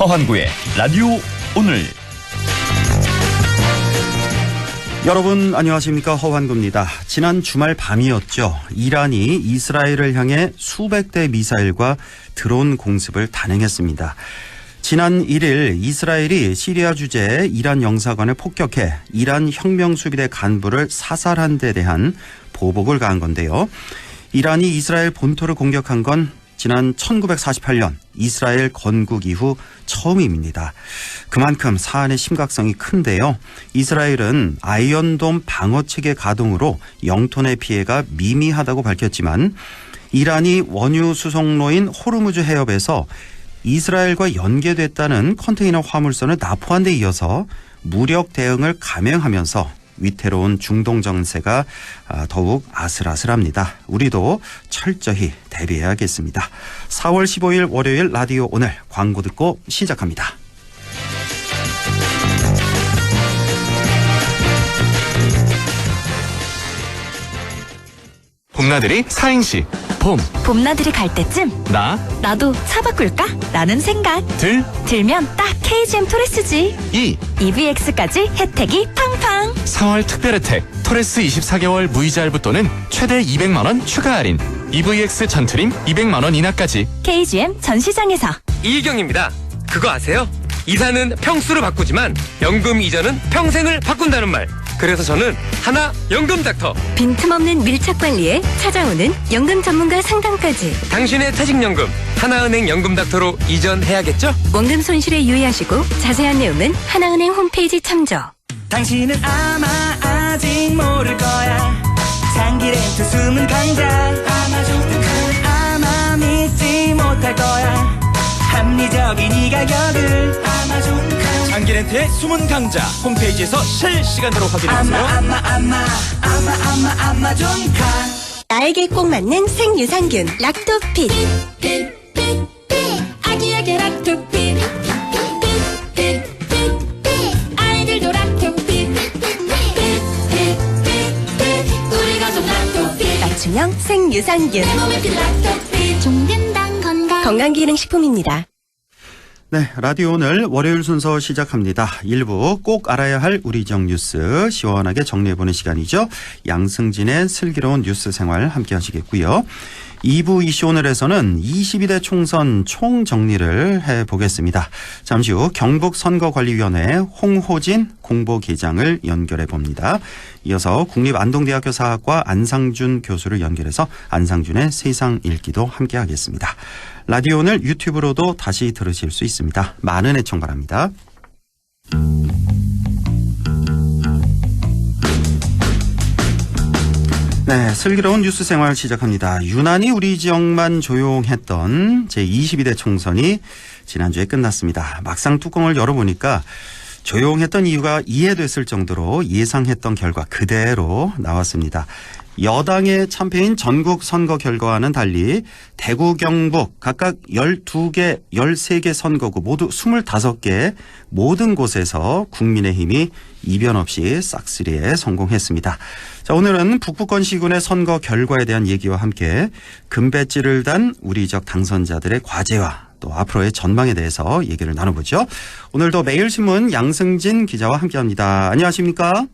허환구의 라디오 오늘. 여러분 안녕하십니까, 허환구입니다. 지난 주말 밤이었죠. 이란이 이스라엘을 향해 수백 대 미사일과 드론 공습을 단행했습니다. 지난 1일 이스라엘이 시리아 주재 이란 영사관을 폭격해 이란 혁명수비대 간부를 사살한 데 대한 보복을 가한 건데요. 이란이 이스라엘 본토를 공격한 건 지난 1948년 이스라엘 건국 이후 처음입니다. 그만큼 사안의 심각성이 큰데요. 이스라엘은 아이언돔 방어체계 가동으로 영토 내 피해가 미미하다고 밝혔지만 이란이 원유 수송로인 호르무즈 해협에서 이스라엘과 연계됐다는 컨테이너 화물선을 납포한 데 이어서 무력 대응을 감행하면서 위태로운 중동 정세가 더욱 아슬아슬합니다. 우리도 철저히 대비해야겠습니다. 4월 15일 월요일 라디오 오늘, 광고 듣고 시작합니다. 봄나들이 사행시. 봄나들이 갈 때쯤 나도 차 바꿀까? 라는 생각 들면 딱 KGM 토레스지. EVX까지 혜택이 팡팡. 4월 특별 혜택 토레스 24개월 무이자 할부또는 최대 200만원 추가 할인. EVX 전트림 200만원 인하까지. KGM 전시장에서. 이희경입니다. 그거 아세요? 이사는 평수를 바꾸지만 연금 이전은 평생을 바꾼다는 말. 그래서 저는 하나 연금 닥터. 빈틈없는 밀착 관리에 찾아오는 연금 전문가 상담까지. 당신의 퇴직연금 하나은행 연금 닥터로 이전해야겠죠? 원금 손실에 유의하시고 자세한 내용은 하나은행 홈페이지 참조. 당신은 아마 아직 모를 거야. 장기 렌트 숨은 강자 아마존카. 아마 믿지 못할 거야. 합리적인 이 가격을 아마존카. 장기 렌트의 숨은 강자 홈페이지에서 실시간으로 확인하세요. 아마존카. 나에게 꼭 맞는 생유산균 락토핏. 아기에게 락토핏. 아이들도 락토핏. 우리 가족 락토핏. 맞춤형 생유산균. 내 몸에 필 락토핏. 종근당 건강기능식품입니다. 네, 라디오 오늘 월요일 순서 시작합니다. 1부 꼭 알아야 할 우리 지역 뉴스 시원하게 정리해보는 시간이죠. 양승진의 슬기로운 뉴스 생활 함께 하시겠고요. 2부 이슈 오늘에서는 22대 총선 총정리를 해보겠습니다. 잠시 후 경북선거관리위원회 홍호진 공보기장을 연결해봅니다. 이어서 국립안동대학교 사학과 안상준 교수를 연결해서 안상준의 세상 읽기도 함께 하겠습니다. 라디오 오늘 유튜브로도 다시 들으실 수 있습니다. 많은 애청 바랍니다. 네, 슬기로운 뉴스 생활 시작합니다. 유난히 우리 지역만 조용했던 제22대 총선이 지난주에 끝났습니다. 막상 뚜껑을 열어보니까 조용했던 이유가 이해됐을 정도로 예상했던 결과 그대로 나왔습니다. 여당의 참패인 전국 선거 결과와는 달리 대구, 경북 각각 12개, 13개 선거구 모두 25개 모든 곳에서 국민의힘이 이변 없이 싹쓸이에 성공했습니다. 자, 오늘은 북부권 시군의 선거 결과에 대한 얘기와 함께 금배지를 단 우리 지역 당선자들의 과제와 또 앞으로의 전망에 대해서 얘기를 나눠보죠. 오늘도 매일신문 양승진 기자와 함께합니다. 안녕하십니까?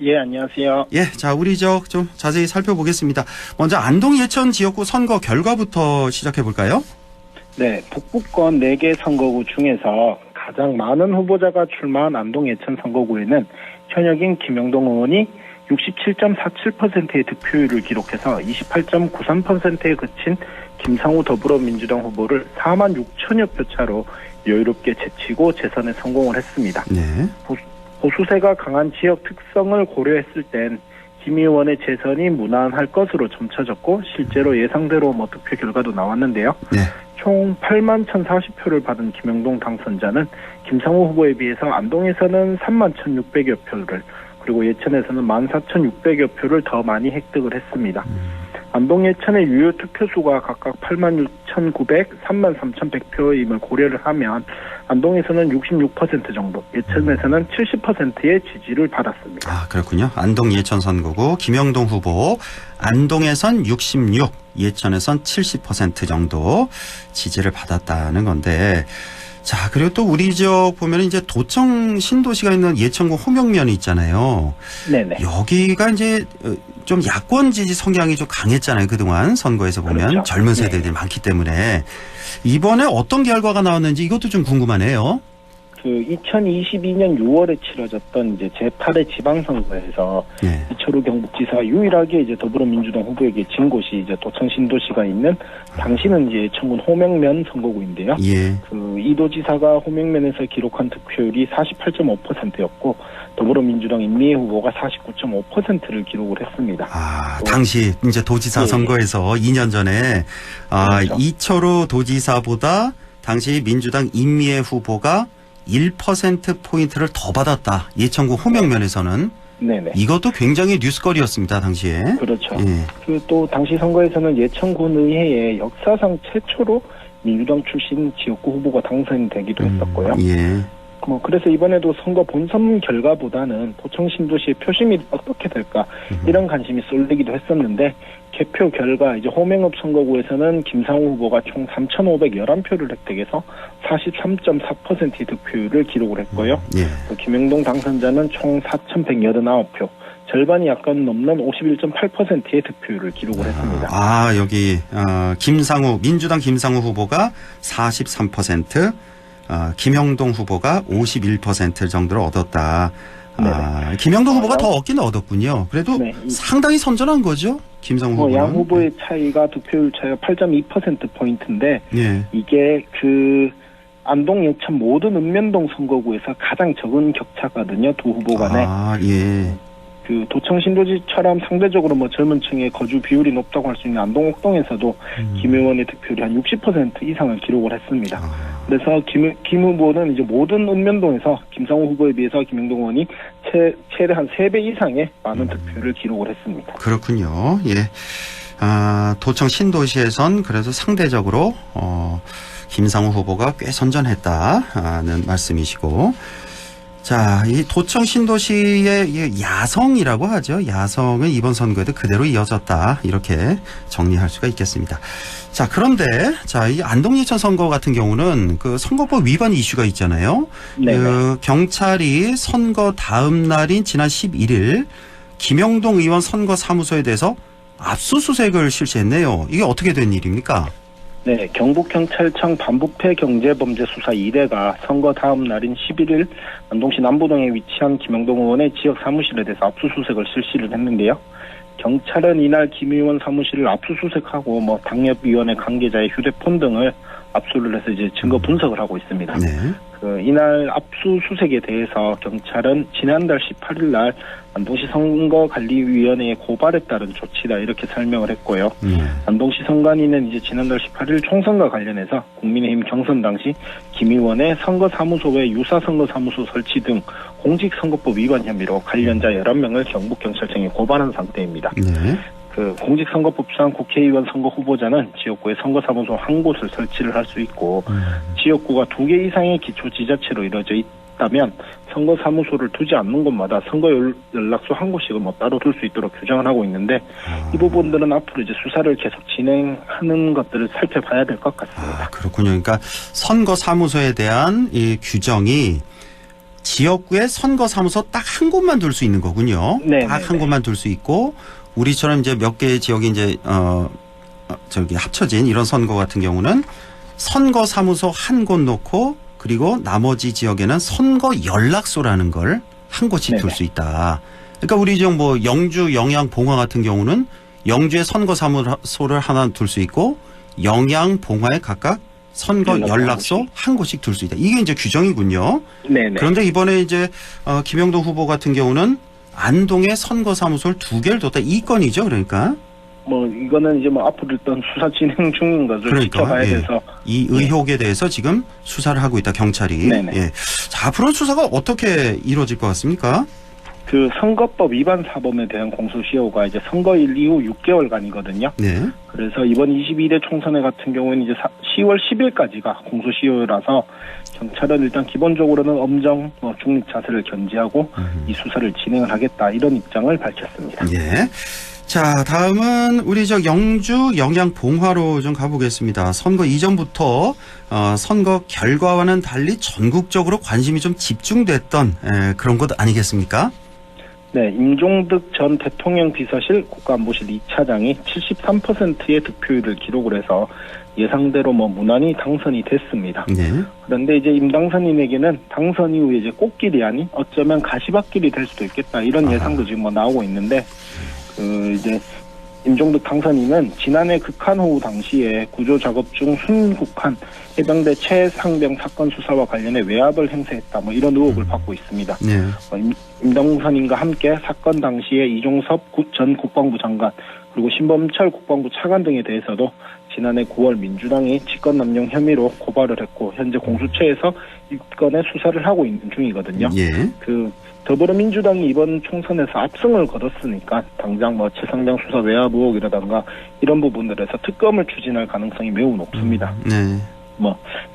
예, 안녕하세요. 예, 자, 우리 지역 좀 자세히 살펴보겠습니다. 먼저 안동 예천 지역구 선거 결과부터 시작해 볼까요? 네, 북부권 4개 선거구 중에서 가장 많은 후보자가 출마한 안동 예천 선거구에는 현역인 김영동 의원이 67.47%의 득표율을 기록해서 28.93%에 그친 김상우 더불어민주당 후보를 4만 6천여 표 차로 여유롭게 제치고 재선에 성공을 했습니다. 네. 보수세가 강한 지역 특성을 고려했을 땐 김 의원의 재선이 무난할 것으로 점쳐졌고 실제로 예상대로 득표 결과도 나왔는데요. 네. 총 8만 1,040표를 받은 김영동 당선자는 김상우 후보에 비해서 안동에서는 3만 1,600여 표를 그리고 예천에서는 14,600여 표를 더 많이 획득을 했습니다. 안동 예천의 유효 투표수가 각각 86,900, 33,100표임을 고려를 하면 안동에서는 66% 정도, 예천에서는 70%의 지지를 받았습니다. 아, 그렇군요. 안동 예천 선거구 김영동 후보 안동에선 66, 예천에선 70% 정도 지지를 받았다는 건데 자, 그리고 또 우리 지역 보면 이제 도청 신도시가 있는 예천군 호명면이 있잖아요. 네네. 여기가 이제 좀 야권 지지 성향이 좀 강했잖아요. 그동안 선거에서 보면 그렇죠. 젊은 세대들이 많기 때문에 이번에 어떤 결과가 나왔는지 이것도 좀 궁금하네요. 그 2022년 6월에 치러졌던 이제 제8회 지방선거에서 네. 이철우 경북지사 유일하게 이제 더불어민주당 후보에게 진 곳이 이제 도청 신도시가 있는 당시는 이제 예천군 호명면 선거구인데요. 예. 그 이도지사가 호명면에서 기록한 득표율이 48.5%였고 더불어민주당 임미애 후보가 49.5%를 기록을 했습니다. 아, 당시 이제 도지사 예. 선거에서 2년 전에 그렇죠. 이철우 도지사보다 당시 민주당 임미애 후보가 1%포인트를 더 받았다. 예천군 호명면에서는. 네네. 이것도 굉장히 뉴스거리였습니다. 당시에. 그렇죠. 예. 그 또 당시 선거에서는 예천군 의회에 역사상 최초로 민주당 출신 지역구 후보가 당선되기도 했었고요. 예. 그래서 이번에도 선거 본선 결과보다는 도청 신도시의 표심이 어떻게 될까 이런 관심이 쏠리기도 했었는데 개표 결과 이제 호명읍 선거구에서는 김상우 후보가 총 3,511표를 획득해서 43.4%의 득표율을 기록을 했고요. 예. 또 김영동 당선자는 총 4,189표, 절반이 약간 넘는 51.8%의 득표율을 기록을 했습니다. 아, 여기 민주당 김상우 후보가 43%, 김영동 후보가 51% 정도를 얻었다. 김영동 후보가 더 얻기는 얻었군요. 그래도 네. 상당히 선전한 거죠, 김상우 후보는. 양 후보의 차이가 득표율 차이가 8.2%포인트인데 예. 이게 그 안동 예천 모든 읍면동 선거구에서 가장 적은 격차거든요. 두 후보 간에. 아, 예. 그 도청 신도시처럼 상대적으로 뭐 젊은 층의 거주 비율이 높다고 할 수 있는 안동 옥동에서도 김 의원의 득표율이 한 60% 이상을 기록을 했습니다. 그래서 김 후보는 이제 모든 읍면동에서 김상우 후보에 비해서 김영동 의원이 최대 한 3배 이상의 많은 득표를 기록을 했습니다. 그렇군요. 예. 도청 신도시에선 그래서 상대적으로 김상우 후보가 꽤 선전했다는 말씀이시고, 자, 이 도청 신도시의 야성이라고 하죠. 야성은 이번 선거에도 그대로 이어졌다. 이렇게 정리할 수가 있겠습니다. 자, 그런데 이 안동 예천 선거 같은 경우는 그 선거법 위반 이슈가 있잖아요. 그 경찰이 선거 다음 날인 지난 11일 김영동 의원 선거 사무소에 대해서 압수수색을 실시했네요. 이게 어떻게 된 일입니까? 네, 경북경찰청 반부패 경제범죄수사 2대가 선거 다음 날인 11일 안동시 남부동에 위치한 김영동 의원의 지역 사무실에 대해서 압수수색을 실시를 했는데요. 경찰은 이날 김 의원 사무실을 압수수색하고 당협위원회 관계자의 휴대폰 등을 압수를 해서 이제 증거 분석을 하고 있습니다. 네. 이날 압수수색에 대해서 경찰은 지난달 18일 날 안동시 선거관리위원회에 고발에 따른 조치다 이렇게 설명을 했고요. 안동시 선관위는 이제 지난달 18일 총선과 관련해서 국민의힘 경선 당시 김 의원의 선거사무소 외 유사선거사무소 설치 등 공직선거법 위반 혐의로 관련자 11명을 경북경찰청에 고발한 상태입니다. 네. 그 공직선거법상 국회의원 선거 후보자는 지역구에 선거사무소 한 곳을 설치를 할 수 있고 지역구가 2개 이상의 기초지자체로 이루어져 있다면 선거사무소를 두지 않는 곳마다 선거연락소 한 곳씩을 따로 둘 수 있도록 규정을 하고 있는데 이 부분들은 앞으로 이제 수사를 계속 진행하는 것들을 살펴봐야 될 것 같습니다. 아, 그렇군요. 그러니까 선거사무소에 대한 이 규정이 지역구에 선거사무소 딱 한 곳만 둘 수 있는 거군요. 딱 한 곳만 둘 수 있고 우리처럼 이제 몇 개의 지역이 이제 합쳐진 이런 선거 같은 경우는 선거사무소 한 곳 놓고 그리고 나머지 지역에는 선거 연락소라는 걸 한 곳씩 둘 수 있다. 그러니까 우리 지역 영주, 영양, 봉화 같은 경우는 영주에 선거사무소를 하나 둘 수 있고 영양, 봉화에 각각 선거 연락소 한 곳씩 둘 수 있다. 이게 이제 규정이군요. 네네. 그런데 이번에 이제 김영동 후보 같은 경우는 안동에 선거사무소를 2개를 뒀다. 이 건이죠, 그러니까. 이거는 이제 앞으로 일단 수사 진행 중인 것을 지켜봐야 돼서. 이 의혹에 대해서 지금 수사를 하고 있다, 경찰이. 네네. 예. 자, 앞으로 수사가 어떻게 이루어질 것 같습니까? 그 선거법 위반 사범에 대한 공소시효가 이제 선거일 이후 6개월간이거든요. 네. 그래서 이번 22대 총선회 같은 경우에는 이제 10월 10일까지가 공소시효라서 경찰은 일단 기본적으로는 엄정 중립 자세를 견지하고 이 수사를 진행을 하겠다 이런 입장을 밝혔습니다. 예. 자, 다음은 우리 영주 영양 봉화로 좀 가보겠습니다. 선거 이전부터 선거 결과와는 달리 전국적으로 관심이 좀 집중됐던 그런 것 아니겠습니까? 네, 임종득 전 대통령 비서실 국가안보실 2차장이 73%의 득표율을 기록을 해서 예상대로 무난히 당선이 됐습니다. 네. 그런데 이제 임 당선인에게는 당선 이후에 이제 꽃길이 아닌 어쩌면 가시밭길이 될 수도 있겠다 이런 예상도 지금 나오고 있는데 이제 임종득 당선인은 지난해 극한호우 당시에 구조작업 중 순국한 해병대 최상병 사건 수사와 관련해 외압을 행사했다 이런 의혹을 받고 있습니다. 네. 임 당선인과 함께 사건 당시에 이종섭 전 국방부 장관 그리고 신범철 국방부 차관 등에 대해서도 지난해 9월 민주당이 직권남용 혐의로 고발을 했고 현재 공수처에서 이 건의 수사를 하고 있는 중이거든요. 예. 더불어민주당이 이번 총선에서 압승을 거뒀으니까 당장 최상병 수사 외압 의혹이라든가 이런 부분들에서 특검을 추진할 가능성이 매우 높습니다. 네.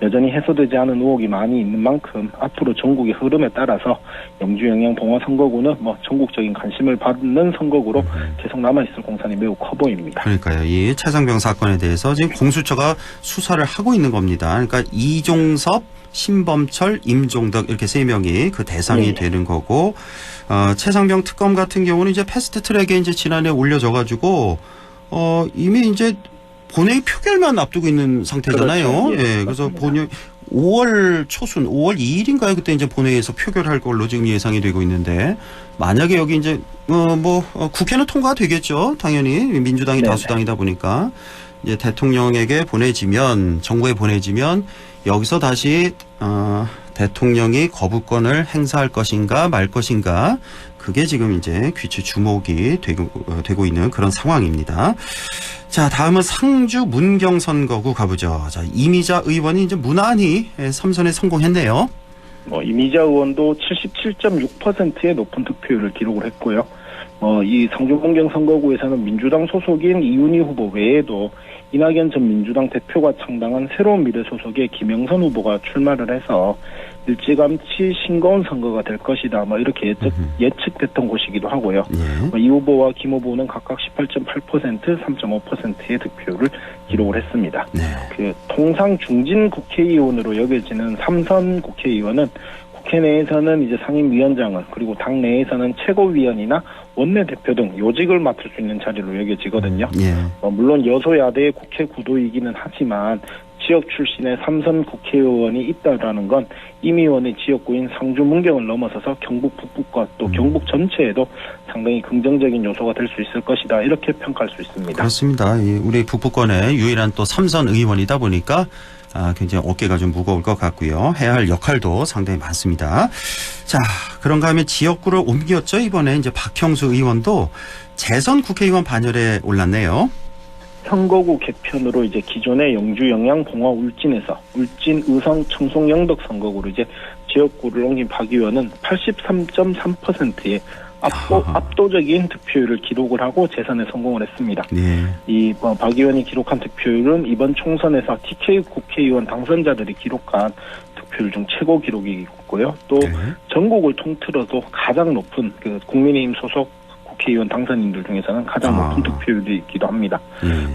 여전히 해소되지 않은 의혹이 많이 있는 만큼 앞으로 전국의 흐름에 따라서 영주 영양 봉화 선거구는 전국적인 관심을 받는 선거구로 계속 남아있을 공산이 매우 커 보입니다. 그러니까요. 이 최상병 사건에 대해서 지금 공수처가 수사를 하고 있는 겁니다. 그러니까 이종섭, 신범철, 임종덕 이렇게 3명이 그 대상이 되는 거고 최상병 특검 같은 경우는 이제 패스트트랙에 이제 지난해 올려져-가지고 이미 이제 본회의 표결만 앞두고 있는 상태잖아요. 그렇죠. 예, 그래서 본회의 5월 초순, 5월 2일인가요? 그때 이제 본회의에서 표결할 걸로 지금 예상이 되고 있는데 만약에 여기 이제 국회는 통과되겠죠. 당연히 민주당이 다수당이다 보니까 이제 대통령에게 보내지면 정부에 보내지면 여기서 다시 대통령이 거부권을 행사할 것인가 말 것인가 그게 지금 이제 귀추 주목이 되고 있는 그런 상황입니다. 자, 다음은 상주 문경 선거구 가보죠. 자, 이미자 의원이 이제 무난히 3선에 성공했네요. 이미자 의원도 77.6%의 높은 득표율을 기록을 했고요. 이 상주 문경 선거구에서는 민주당 소속인 이윤희 후보 외에도 이낙연 전 민주당 대표가 창당한 새로운 미래 소속의 김영선 후보가 출마를 해서 일찌감치 싱거운 선거가 될 것이다. 이렇게 예측됐던 곳이기도 하고요. 이 후보와 김 후보는 각각 18.8%, 3.5%의 득표를 기록을 했습니다. 통상 중진 국회의원으로 여겨지는 3선 국회의원은 국회 내에서는 이제 상임위원장을 그리고 당 내에서는 최고위원이나 원내대표 등 요직을 맡을 수 있는 자리로 여겨지거든요. 물론 여소야대의 국회 구도이기는 하지만 지역 출신의 3선 국회의원이 있다라는 건 임 의원의 지역구인 상주 문경을 넘어서서 경북 북부과 또 경북 전체에도 상당히 긍정적인 요소가 될 수 있을 것이다. 이렇게 평가할 수 있습니다. 그렇습니다. 우리 북부권의 유일한 또 3선 의원이다 보니까 굉장히 어깨가 좀 무거울 것 같고요. 해야 할 역할도 상당히 많습니다. 자, 그런가 하면 지역구를 옮겼죠. 이번에 이제 박형수 의원도 재선 국회의원 반열에 올랐네요. 선거구 개편으로 이제 기존의 영주 영양 봉화 울진에서 울진 의성 청송 영덕 선거구로 이제 지역구를 옮긴 박 의원은 83.3%의 압도적인 득표율을 기록을 하고 재선에 성공을 했습니다. 이 박 의원이 기록한 득표율은 이번 총선에서 TK 국회의원 당선자들이 기록한 득표율 중 최고 기록이고요. 또 전국을 통틀어도 가장 높은 그 국민의힘 소속 국회의원 당선인들 중에서는 가장 높은 득표율이기도 합니다.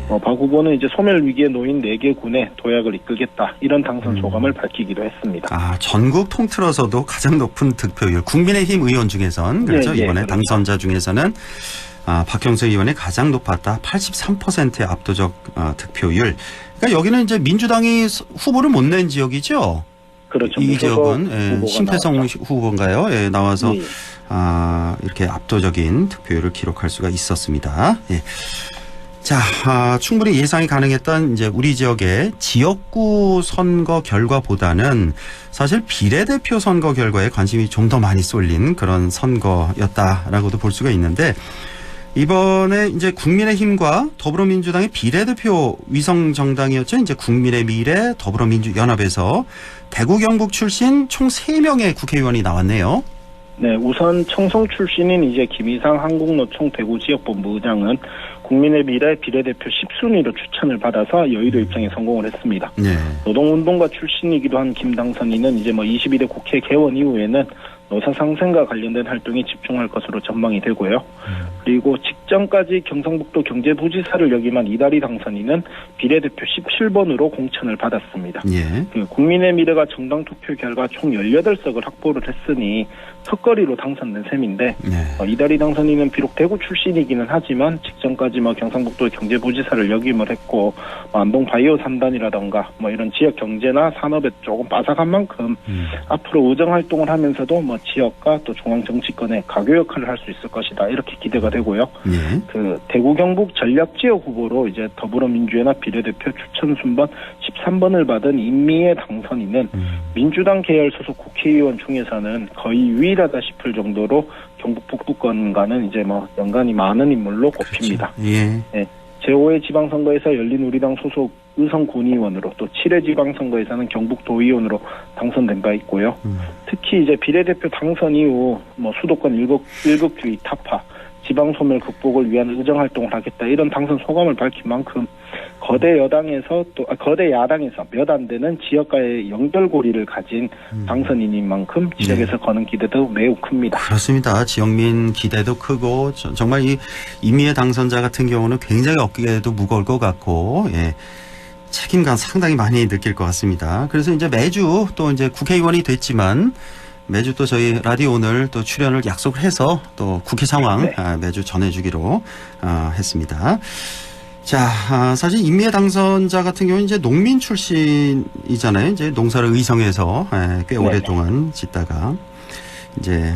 박 후보는 이제 소멸 위기에 놓인 4개 군에 도약을 이끌겠다 이런 당선 소감을 밝히기도 했습니다. 전국 통틀어서도 가장 높은 득표율 국민의힘 의원 중에선 그렇죠. 이번에 그렇죠. 당선자 중에서는 박형수 의원이 가장 높았다. 83%의 압도적 득표율. 그러니까 여기는 이제 민주당이 후보를 못 낸 지역이죠. 그렇죠. 이 지역은 심태성 후보인가요? 나와서 이렇게 압도적인 득표율을 기록할 수가 있었습니다. 자, 충분히 예상이 가능했던 이제 우리 지역의 지역구 선거 결과보다는 사실 비례대표 선거 결과에 관심이 좀 더 많이 쏠린 그런 선거였다라고도 볼 수가 있는데 이번에 이제 국민의힘과 더불어민주당의 비례대표 위성 정당이었죠. 이제 국민의 미래 더불어민주연합에서 대구 경북 출신 총 3명의 국회의원이 나왔네요. 네, 우선 청송 출신인 이제 김희상 한국노총 대구 지역본부 의장은 국민의 미래 비례대표 10순위로 추천을 받아서 여의도 입성에 성공을 했습니다. 노동운동가 출신이기도 한 김 당선인은 이제 22대 국회 개원 이후에는 노사 상생과 관련된 활동에 집중할 것으로 전망이 되고요. 그리고 직전까지 경상북도 경제부지사를 역임한 이다리 당선인은 비례대표 17번으로 공천을 받았습니다. 예. 국민의 미래가 정당 투표 결과 총 18석을 확보를 했으니 턱걸이로 당선된 셈인데 이다리 당선인은 비록 대구 출신이기는 하지만 직전까지 경상북도 경제부지사를 역임을 했고 안동 바이오 3단이라던가 이런 지역 경제나 산업에 조금 빠삭한 만큼 앞으로 의정 활동을 하면서도 지역과 또 중앙 정치권의 가교 역할을 할 수 있을 것이다 이렇게 기대가 되고요. 예. 대구 경북 전략 지역 후보로 이제 더불어민주연합 비례대표 추천 순번 13번을 받은 임미애 당선인은 민주당 계열 소속 국회의원 중에서는 거의 유일하다 싶을 정도로 경북 북부권과는 이제 연관이 많은 인물로 꼽힙니다. 그렇죠. 예. 네. 제5회 지방선거에서 열린우리당 소속 의성군의원으로 또 7회 지방선거에서는 경북도의원으로 당선된 바 있고요. 특히 이제 비례대표 당선 이후 수도권 일극주의 타파, 지방소멸 극복을 위한 의정활동을 하겠다 이런 당선 소감을 밝힌 만큼 거대 야당에서 몇 안 되는 지역과의 연결고리를 가진 당선인인 만큼 지역에서 거는 기대도 매우 큽니다. 그렇습니다. 지역민 기대도 크고 정말 이 임미애 당선자 같은 경우는 굉장히 어깨도 무거울 것 같고 책임감 상당히 많이 느낄 것 같습니다. 그래서 이제 매주 또 이제 국회의원이 됐지만 매주 또 저희 라디오 오늘 또 출연을 약속을 해서 또 국회 상황 매주 전해주기로 했습니다. 자, 사실 임미애 당선자 같은 경우는 이제 농민 출신이잖아요. 이제 농사를 의성에서 꽤 오랫동안 짓다가 이제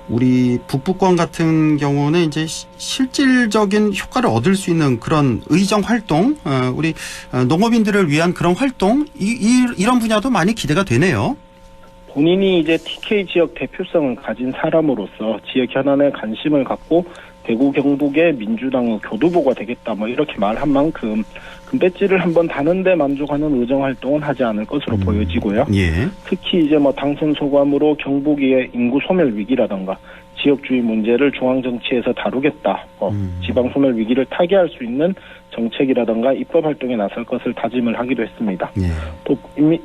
우리 북부권 같은 경우는 이제 실질적인 효과를 얻을 수 있는 그런 의정 활동, 우리 농업인들을 위한 그런 활동 이런 분야도 많이 기대가 되네요. 본인이 이제 TK 지역 대표성을 가진 사람으로서 지역 현안에 관심을 갖고 대구 경북의 민주당의 교두보가 되겠다 이렇게 말한 만큼 금배지를 한번 다는데 만족하는 의정 활동은 하지 않을 것으로 보여지고요. 예. 특히 이제 당선 소감으로 경북의 인구 소멸 위기라던가 지역주의 문제를 중앙 정치에서 다루겠다. 지방 소멸 위기를 타개할 수 있는 정책이라던가 입법 활동에 나설 것을 다짐을 하기도 했습니다. 예. 또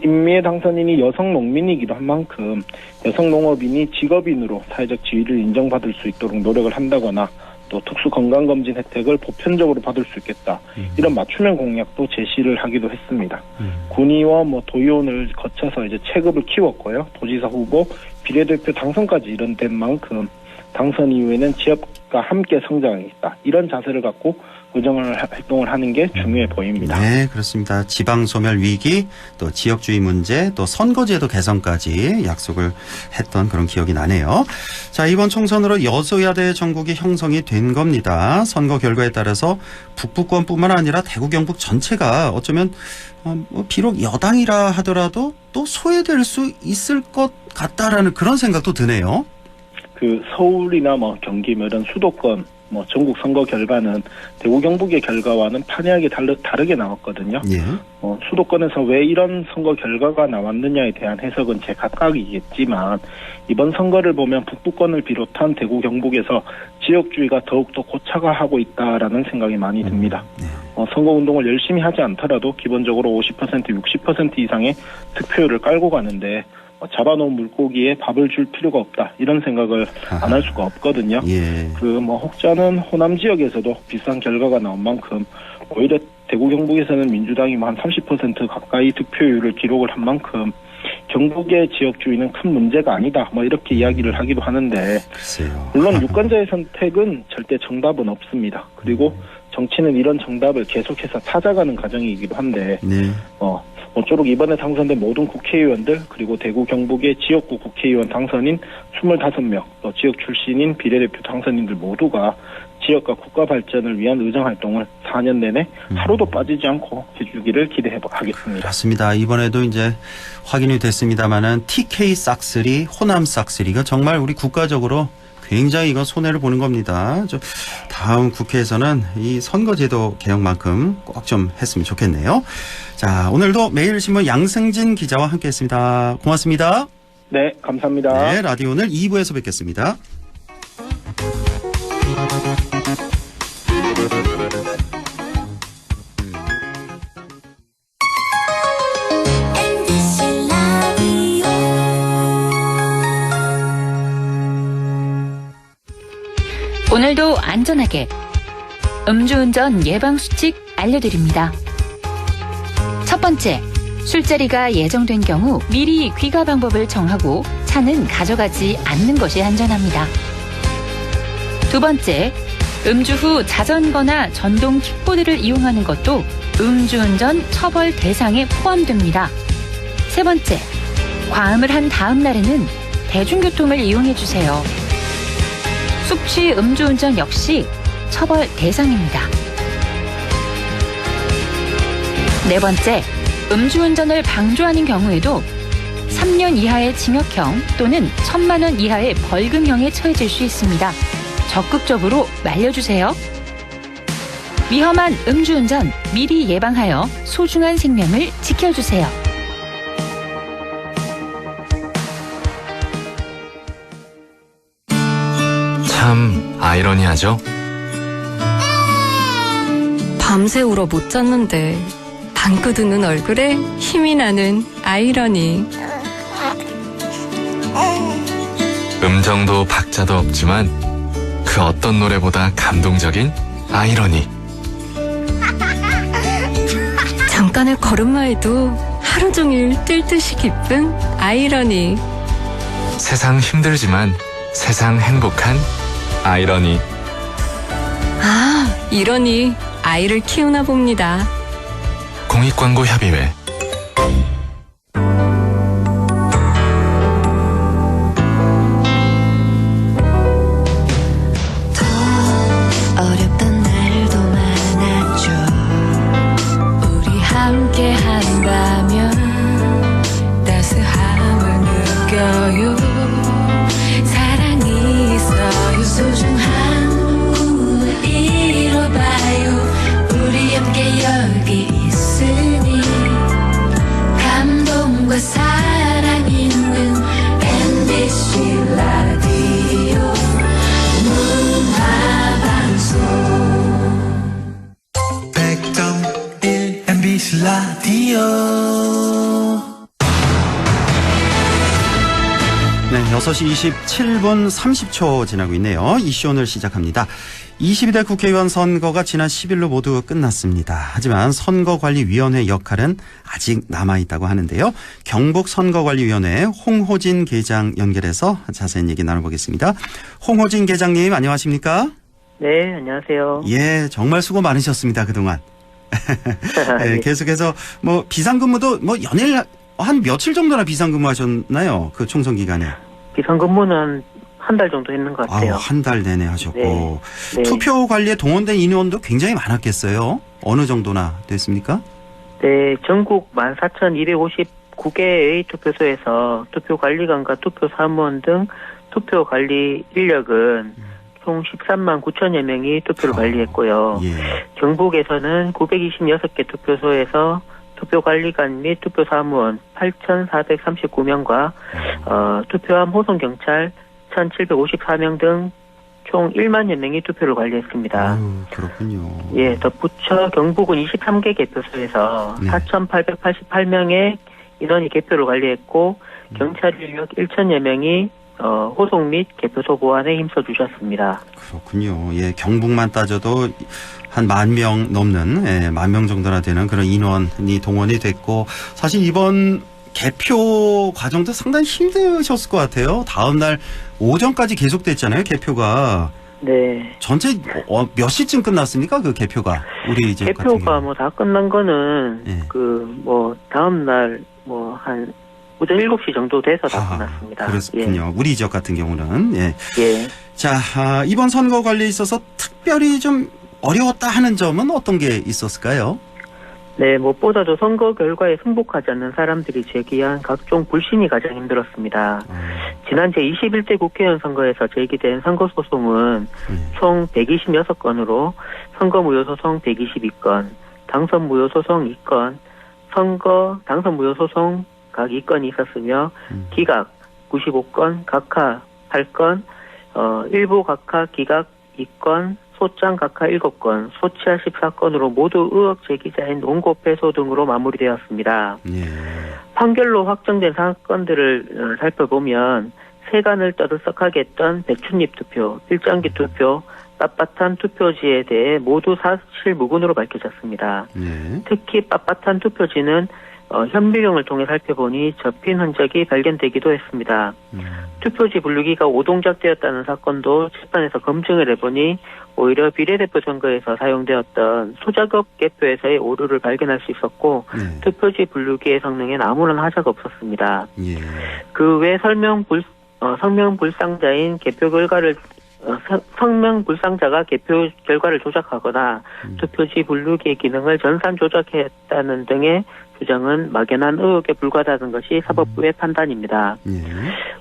임미애 당선인이 여성 농민이기도 한 만큼 여성 농업인이 직업인으로 사회적 지위를 인정받을 수 있도록 노력을 한다거나 또 특수 건강검진 혜택을 보편적으로 받을 수 있겠다. 이런 맞춤형 공약도 제시를 하기도 했습니다. 군의와 도의원을 거쳐서 이제 체급을 키웠고요. 도지사 후보, 비례대표 당선까지 이뤄낸 만큼 당선 이후에는 지역과 함께 성장하겠다. 이런 자세를 갖고 의정 활동을 하는 게 중요해 보입니다. 네, 그렇습니다. 지방소멸 위기, 또 지역주의 문제, 또 선거제도 개선까지 약속을 했던 그런 기억이 나네요. 자, 이번 총선으로 여소야대 정국이 형성이 된 겁니다. 선거 결과에 따라서 북부권뿐만 아니라 대구 경북 전체가 어쩌면 비록 여당이라 하더라도 또 소외될 수 있을 것 같다라는 그런 생각도 드네요. 서울이나 경기 이런 수도권 전국 선거 결과는 대구 경북의 결과와는 판이하게 다르게 나왔거든요. 예. 수도권에서 왜 이런 선거 결과가 나왔느냐에 대한 해석은 제각각이겠지만 이번 선거를 보면 북부권을 비롯한 대구 경북에서 지역주의가 더욱더 고착화하고 있다라는 생각이 많이 듭니다. 선거운동을 열심히 하지 않더라도 기본적으로 50%, 60% 이상의 득표율을 깔고 가는데 잡아놓은 물고기에 밥을 줄 필요가 없다. 이런 생각을 안 할 수가 없거든요. 예. 혹자는 호남 지역에서도 비슷한 결과가 나온 만큼 오히려 대구 경북에서는 민주당이 한 30% 가까이 득표율을 기록을 한 만큼 경북의 지역주의는 큰 문제가 아니다. 이렇게 이야기를 하기도 하는데 글쎄요. 물론 유권자의 선택은 절대 정답은 없습니다. 그리고 정치는 이런 정답을 계속해서 찾아가는 과정이기도 한데 모쪼록 이번에 당선된 모든 국회의원들 그리고 대구 경북의 지역구 국회의원 당선인 25명 또 지역 출신인 비례대표 당선인들 모두가 지역과 국가 발전을 위한 의정활동을 4년 내내 하루도 빠지지 않고 해주기를 기대하겠습니다. 그렇습니다. 이번에도 이제 확인이 됐습니다마는 TK 싹쓸이, 호남 싹쓸이가 정말 우리 국가적으로 굉장히 이건 손해를 보는 겁니다. 다음 국회에서는 이 선거제도 개혁만큼 꼭 좀 했으면 좋겠네요. 자, 오늘도 매일신문 양승진 기자와 함께했습니다. 고맙습니다. 네, 감사합니다. 네, 라디오 오늘 2부에서 뵙겠습니다. 오늘도 안전하게 음주운전 예방수칙 알려드립니다. 첫 번째, 술자리가 예정된 경우 미리 귀가 방법을 정하고 차는 가져가지 않는 것이 안전합니다. 두 번째, 음주 후 자전거나 전동 킥보드를 이용하는 것도 음주운전 처벌 대상에 포함됩니다. 세 번째, 과음을 한 다음 날에는 대중교통을 이용해 주세요. 숙취 음주운전 역시 처벌 대상입니다. 네 번째, 음주운전을 방조하는 경우에도 3년 이하의 징역형 또는 1,000만 원 이하의 벌금형에 처해질 수 있습니다. 적극적으로 말려주세요. 위험한 음주운전 미리 예방하여 소중한 생명을 지켜주세요. 참 아이러니하죠? 밤새 울어 못 잤는데 방긋 웃는 얼굴에 힘이 나는 아이러니. 음정도 박자도 없지만 그 어떤 노래보다 감동적인 아이러니. 잠깐의 걸음마에도 하루 종일 뛸 듯이 기쁜 아이러니. 세상 힘들지만 세상 행복한 아이러니. 아, 이러니 아이를 키우나 봅니다. 공익광고협의회. 어렵던 날도 많았죠. 우리 함께 한다면 따스함을 느껴요. 사랑이 있어요. 소중한 꿈을 이뤄봐요. 우리 함께 여기 있으니 감동과 사랑 있는 MBC 라디오 문화방송 100.1 MBC 라디오. 네, 6시 27분 30초 지나고 있네요. 이슈 오늘 시작합니다. 22대 국회의원 선거가 지난 10일로 모두 끝났습니다. 하지만 선거관리위원회 역할은 아직 남아있다고 하는데요. 경북선거관리위원회 홍호진 계장 연결해서 자세한 얘기 나눠보겠습니다. 홍호진 계장님 안녕하십니까? 네, 안녕하세요. 예, 정말 수고 많으셨습니다. 그동안. 네, 계속해서 뭐 비상근무도 뭐 연일 한 며칠 정도나 비상근무하셨나요? 그 총선 기간에. 비상근무는 한 달 정도 했는 것 같아요. 한 달 내내 하셨고. 네. 네. 투표 관리에 동원된 인원도 굉장히 많았겠어요. 어느 정도나 됐습니까? 네, 전국 14,259개의 투표소에서 투표관리관과 투표사무원 등 투표관리 인력은 총 13만 9천여 명이 투표를 관리했고요. 예. 경북에서는 926개 투표소에서 투표관리관 및 투표사무원 8,439명과 투표함 호송경찰 1,754명 등 총 1만여 명이 투표를 관리했습니다. 그렇군요. 예, 덧붙여 경북은 23개 개표소에서 네. 4,888명의 인원이 개표를 관리했고 경찰 인력 1천여 명이 호송 및 개표소 보안에 힘써주셨습니다. 그렇군요. 예, 경북만 따져도 한 10,000명 넘는, 예, 10,000명 정도나 되는 그런 인원이 동원이 됐고, 사실 이번 개표 과정도 상당히 힘드셨을 것 같아요. 다음 날 오전까지 계속됐잖아요, 개표가. 네. 전체 몇 시쯤 끝났습니까, 그 개표가? 우리 이제 개표가 뭐 다 끝난 거는 예. 다음 날 한 오전 7시 정도 돼서 다 끝났습니다. 그렇군요. 우리 지역 같은 경우는. 예. 예. 자, 이번 선거 관리에 있어서 특별히 좀 어려웠다 하는 점은 어떤 게 있었을까요? 네, 무엇보다도 선거 결과에 승복하지 않는 사람들이 제기한 각종 불신이 가장 힘들었습니다. 지난 제21대 국회의원 선거에서 제기된 선거소송은 총 126건으로 선거무효소송 122건, 당선무효소송 2건, 당선무효소송 각 2건이 있었으며 기각 95건, 각하 8건, 일부 각하 기각 2건, 소장 각하 7건, 소치하 14건으로 모두 의혹 제기자인 원고 패소 등으로 마무리되었습니다. 예. 판결로 확정된 사건들을 살펴보면 세간을 떠들썩하게 했던 백춘잎 투표, 일장기 투표, 빳빳한 투표지에 대해 모두 사실 무근으로 밝혀졌습니다. 특히 빳빳한 투표지는 현미경을 통해 살펴보니 접힌 흔적이 발견되기도 했습니다. 투표지 분류기가 오동작되었다는 사건도 재판에서 검증을 해보니 오히려 비례대표 선거에서 사용되었던 소자격 개표에서의 오류를 발견할 수 있었고 투표지 분류기의 성능엔 아무런 하자가 없었습니다. 그 외 성명불상자인 개표 결과를 성명불상자가 개표 결과를 조작하거나 투표지 분류기의 기능을 전산 조작했다는 등의 주장은 막연한 의혹에 불과하다는 것이 사법부의 판단입니다.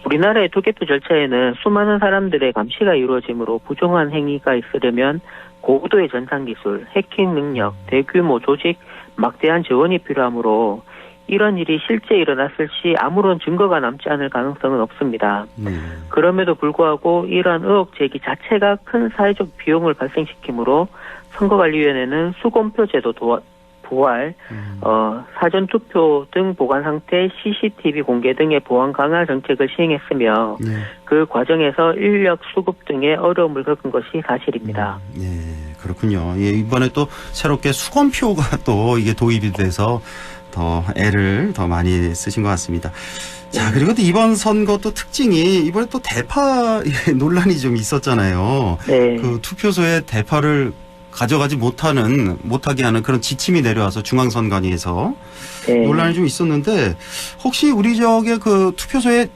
우리나라의 투개표 절차에는 수많은 사람들의 감시가 이루어지므로 부정한 행위가 있으려면 고도의 전산기술, 해킹 능력, 대규모 조직, 막대한 재원이 필요하므로 이런 일이 실제 일어났을 시 아무런 증거가 남지 않을 가능성은 없습니다. 그럼에도 불구하고 이러한 의혹 제기 자체가 큰 사회적 비용을 발생시키므로 선거관리위원회는 수검표제도 부활, 사전투표 등 보관 상태 CCTV 공개 등의 보안 강화 정책을 시행했으며 그 과정에서 인력 수급 등의 어려움을 겪은 것이 사실입니다. 그렇군요. 이번에 또 새롭게 수검표가 또 이게 도입이 돼서 더 애를 더 많이 쓰신 것 같습니다. 자, 그리고 또 이번 선거 또 특징이 이번에 또 대파 논란이 좀 있었잖아요. 그 투표소에 대파를 가져가지 못하게 하는 그런 지침이 내려와서 중앙선관위에서 논란이 좀 있었는데 혹시 우리 지역의 그 투표소에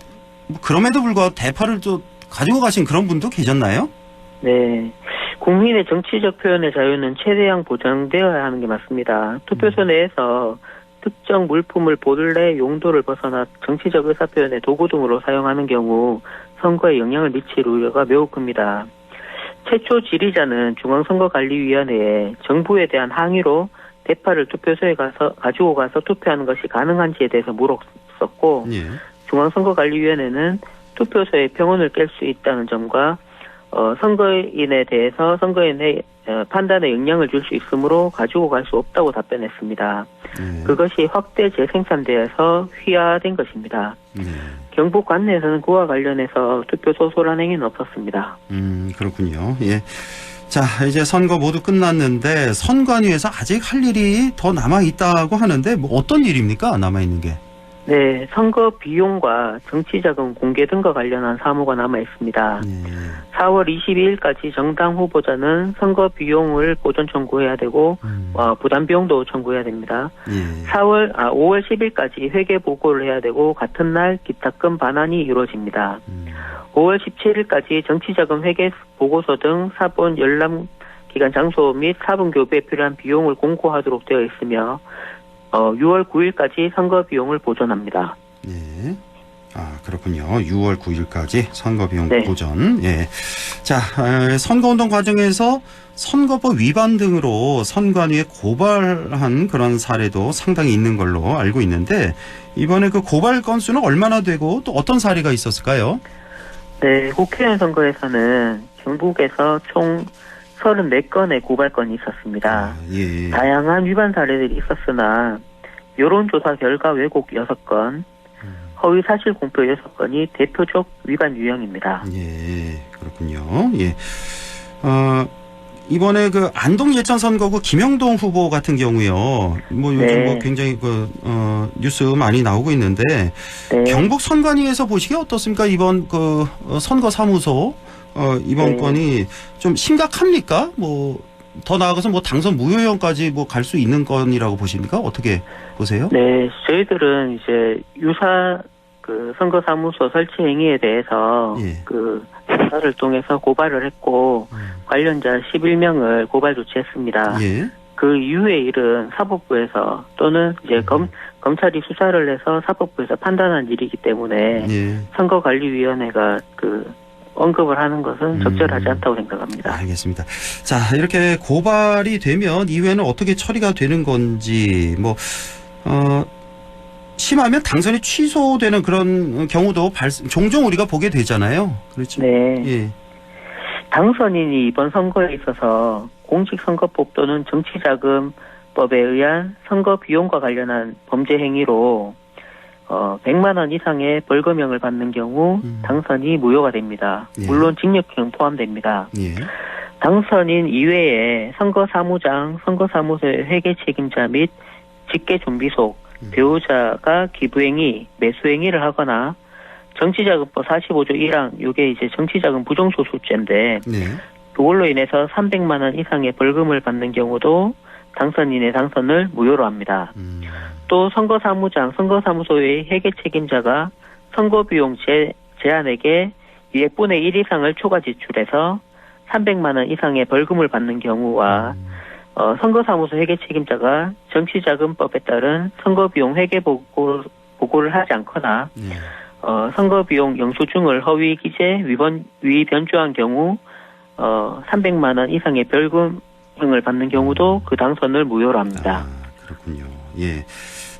그럼에도 불구하고 대파를 또 가지고 가신 그런 분도 계셨나요? 네. 국민의 정치적 표현의 자유는 최대한 보장되어야 하는 게 맞습니다. 투표소 내에서 특정 물품을 본래 용도를 벗어나 정치적 의사표현의 도구 등으로 사용하는 경우 선거에 영향을 미칠 우려가 매우 큽니다. 최초 질의자는 중앙선거관리위원회에 정부에 대한 항의로 대파를 투표소에 가지고 가서 투표하는 것이 가능한지에 대해서 물었었고 중앙선거관리위원회는 투표소에 평온을 깰 수 있다는 점과 선거인에 대해서 선거인의 판단에 영향을 줄 수 있으므로 가지고 갈 수 없다고 답변했습니다. 그것이 확대 재생산되어서 휘하된 것입니다. 경북 관내에서는 그와 관련해서 투표소 소란 행위는 없었습니다. 그렇군요. 예. 자, 이제 선거 모두 끝났는데 선관위에서 아직 할 일이 더 남아 있다고 하는데 뭐 어떤 일입니까? 남아 있는 게? 네, 선거 비용과 정치자금 공개 등과 관련한 사무가 남아 있습니다. 4월 22일까지 정당 후보자는 선거 비용을 보전 청구해야 되고 부담 비용도 청구해야 됩니다. 5월 10일까지 회계 보고를 해야 되고 같은 날 기탁금 반환이 이루어집니다. 5월 17일까지 정치자금 회계 보고서 등 사본 열람 기간 장소 및 사본 교부에 필요한 비용을 공고하도록 되어 있으며 6월 9일까지 선거 비용을 보전합니다. 예. 아, 그렇군요. 6월 9일까지 선거 비용 보전. 예. 자, 선거운동 과정에서 선거법 위반 등으로 선관위에 고발한 그런 사례도 상당히 있는 걸로 알고 있는데 이번에 그 고발 건수는 얼마나 되고 또 어떤 사례가 있었을까요? 네, 국회의원 선거에서는 경북에서 총 34건의 고발건이 있었습니다. 다양한 위반 사례들이 있었으나 여론조사 결과 왜곡 6건, 허위 사실 공표 6건이 대표적 위반 유형입니다. 예, 그렇군요. 예. 이번에 그 안동 예천 선거구 김영동 후보 같은 경우요. 뭐 요즘 뭐 굉장히 뉴스 많이 나오고 있는데 경북 선관위에서 보시기에 어떻습니까? 이번 그 선거 사무소 이번 건이 좀 심각합니까? 뭐 더 나아가서 뭐 당선 무효형까지 뭐 갈 수 있는 건이라고 보십니까? 어떻게 보세요? 네, 저희들은 이제 유사 그 선거사무소 설치 행위에 대해서 그 수사를 통해서 고발을 했고 관련자 11명을 고발 조치했습니다. 그 이후의 일은 사법부에서 또는 이제 검찰이 수사를 해서 사법부에서 판단한 일이기 때문에 선거관리위원회가 그 언급을 하는 것은 적절하지 않다고 생각합니다. 알겠습니다. 자, 이렇게 고발이 되면 이후에는 어떻게 처리가 되는 건지 뭐 심하면 당선이 취소되는 그런 경우도 종종 우리가 보게 되잖아요. 그렇죠? 네. 예. 당선인이 이번 선거에 있어서 공직선거법 또는 정치자금법에 의한 선거 비용과 관련한 범죄 행위로 100만 원 이상의 벌금형을 받는 경우 당선이 무효가 됩니다. 예. 물론 징역형 포함됩니다. 예. 당선인 이외에 선거사무장, 선거사무소의 회계 책임자 및 직계준비속, 배우자가 기부행위, 매수행위를 하거나 정치자금법 45조 1항, 이게 이제 정치자금 부정소수죄인데 네. 그걸로 인해서 300만 원 이상의 벌금을 받는 경우도 당선인의 당선을 무효로 합니다. 또 선거사무장, 선거사무소의 회계 책임자가 선거비용 제한액의 200분의 1 이상을 초과 지출해서 300만 원 이상의 벌금을 받는 경우와 선거사무소 회계 책임자가 정치자금법에 따른 선거비용 회계 보고를 하지 않거나 선거비용 영수증을 허위 기재 위변조한 경우 300만 원 이상의 벌금형을 받는 경우도 그 당선을 무효로 합니다. 그렇군요. 예.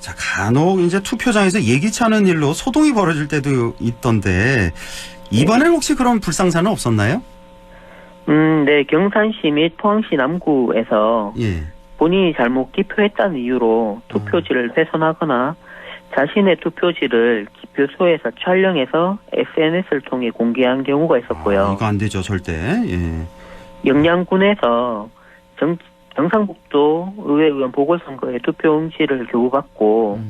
자, 간혹 이제 투표장에서 예기치 않은 일로 소동이 벌어질 때도 있던데 이번에는 혹시 그런 불상사는 없었나요? 네, 경산시 및 포항시 남구에서 예. 본인이 잘못 기표했다는 이유로 투표지를 훼손하거나 자신의 투표지를 기표소에서 촬영해서 SNS를 통해 공개한 경우가 있었고요. 이거 안 되죠, 절대. 예. 영양군에서 경상북도 의회의원 보궐선거에 투표용지를 교부받고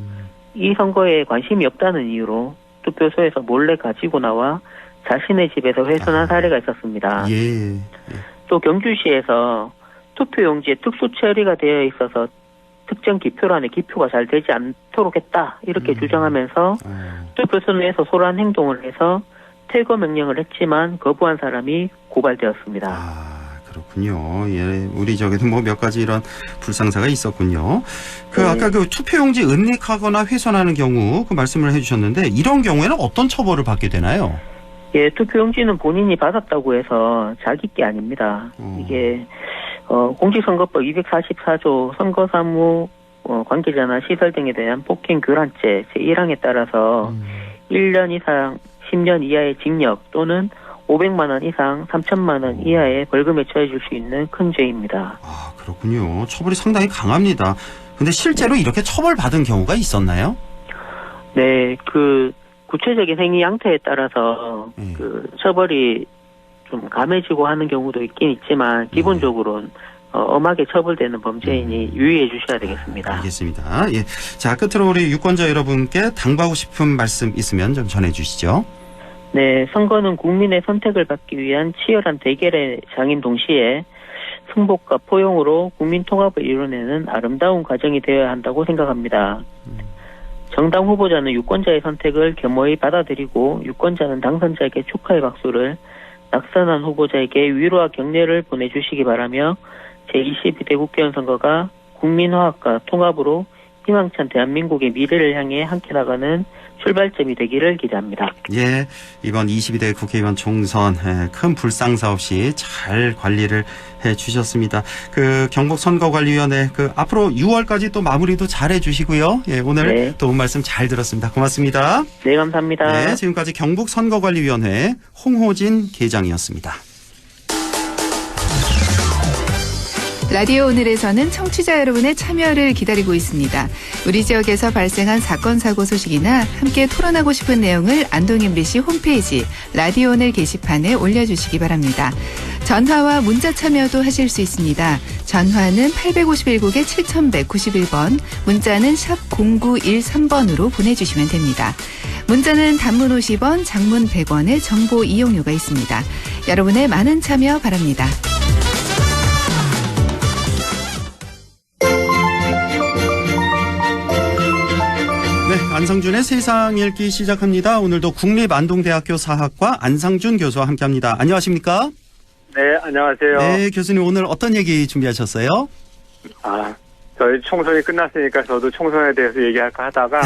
이 선거에 관심이 없다는 이유로 투표소에서 몰래 가지고 나와 자신의 집에서 훼손한 사례가 있었습니다. 예. 또 경주시에서 투표용지에 특수 처리가 되어 있어서 특정 기표란에 기표가 잘 되지 않도록 했다 이렇게 주장하면서 투표소 내에서 소란 행동을 해서 퇴거 명령을 했지만 거부한 사람이 고발되었습니다. 그렇군요. 예, 우리 저기도 뭐 몇 가지 이런 불상사가 있었군요. 아까 그 투표용지 은닉하거나 훼손하는 경우 그 말씀을 해주셨는데 이런 경우에는 어떤 처벌을 받게 되나요? 예, 투표용지는 본인이 받았다고 해서 자기 게 아닙니다. 이게 공직선거법 244조 선거사무 관계자나 시설 등에 대한 폭행 교란죄 제1항에 따라서 1년 이상 10년 이하의 징역 또는 500만 원 이상 3천만 원 이하의 벌금에 처해질 수 있는 큰 죄입니다. 그렇군요. 처벌이 상당히 강합니다. 근데 실제로 이렇게 처벌받은 경우가 있었나요? 네, 그 구체적인 행위 양태에 따라서 그 처벌이 좀 감해지고 하는 경우도 있긴 있지만 기본적으로는 엄하게 처벌되는 범죄인이 유의해 주셔야 되겠습니다. 알겠습니다. 예. 자, 끝으로 우리 유권자 여러분께 당부하고 싶은 말씀 있으면 좀 전해 주시죠. 네, 선거는 국민의 선택을 받기 위한 치열한 대결의 장인 동시에 승복과 포용으로 국민 통합을 이뤄내는 아름다운 과정이 되어야 한다고 생각합니다. 정당 후보자는 유권자의 선택을 겸허히 받아들이고 유권자는 당선자에게 축하의 박수를, 낙선한 후보자에게 위로와 격려를 보내주시기 바라며 제22대 국회의원 선거가 국민화합과 통합으로 희망찬 대한민국의 미래를 향해 함께 나가는 출발점이 되기를 기대합니다. 예, 이번 22대 국회의원 총선 큰 불상사 없이 잘 관리를 해주셨습니다. 그 경북선거관리위원회 앞으로 6월까지 또 마무리도 잘 해주시고요. 예, 오늘 도움 말씀 잘 들었습니다. 고맙습니다. 네, 감사합니다. 네, 지금까지 경북선거관리위원회 홍호진 계장이었습니다. 라디오 오늘에서는 청취자 여러분의 참여를 기다리고 있습니다. 우리 지역에서 발생한 사건 사고 소식이나 함께 토론하고 싶은 내용을 안동 MBC 홈페이지 라디오 오늘 게시판에 올려주시기 바랍니다. 전화와 문자 참여도 하실 수 있습니다. 전화는 851국에 7191번, 문자는 샵 0913번으로 보내주시면 됩니다. 문자는 단문 50원, 장문 100원의 정보 이용료가 있습니다. 여러분의 많은 참여 바랍니다. 네, 안상준의 세상 읽기 시작합니다. 오늘도 국립안동대학교 사학과 안상준 교수와 함께합니다. 안녕하십니까? 네, 안녕하세요. 네, 교수님 오늘 어떤 얘기 준비하셨어요? 저희 총선이 끝났으니까 저도 총선에 대해서 얘기할까 하다가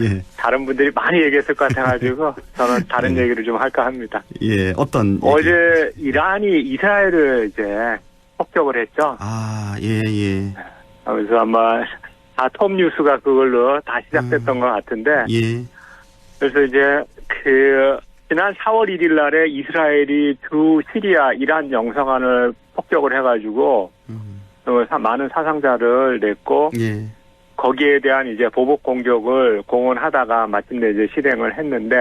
예. 다른 분들이 많이 얘기했을 것 같아가지고 저는 다른 얘기를 좀 할까 합니다. 예, 어떤 어제 이란이 이스라엘을 이제 폭격을 했죠. 예. 그래서 아마 다 톱뉴스가 그걸로 다 시작됐던 것 같은데. 예. 그래서 이제 지난 4월 1일 날에 이스라엘이 두 시리아 이란 영사관을 폭격을 해가지고 많은 사상자를 냈고 예. 거기에 대한 이제 보복 공격을 공언하다가 마침내 이제 실행을 했는데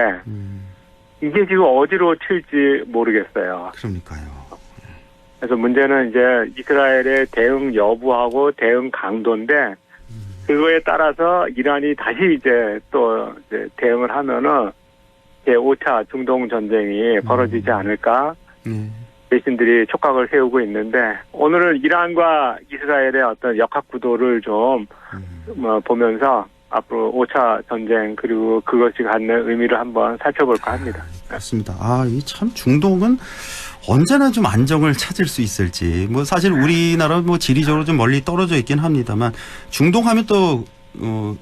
이게 지금 어디로 튈지 모르겠어요. 그러니까요. 그래서 문제는 이제 이스라엘의 대응 여부하고 대응 강도인데 그거에 따라서 이란이 다시 이제 또 이제 대응을 하면은 제5차 중동 전쟁이 벌어지지 않을까 대신들이 촉각을 세우고 있는데 오늘은 이란과 이스라엘의 어떤 역학 구도를 좀 보면서 앞으로 5차 전쟁 그리고 그것이 갖는 의미를 한번 살펴볼까 합니다. 그렇습니다. 이 참 중동은 언제나 좀 안정을 찾을 수 있을지. 뭐 사실 우리나라 뭐 지리적으로 좀 멀리 떨어져 있긴 합니다만 중동 하면 또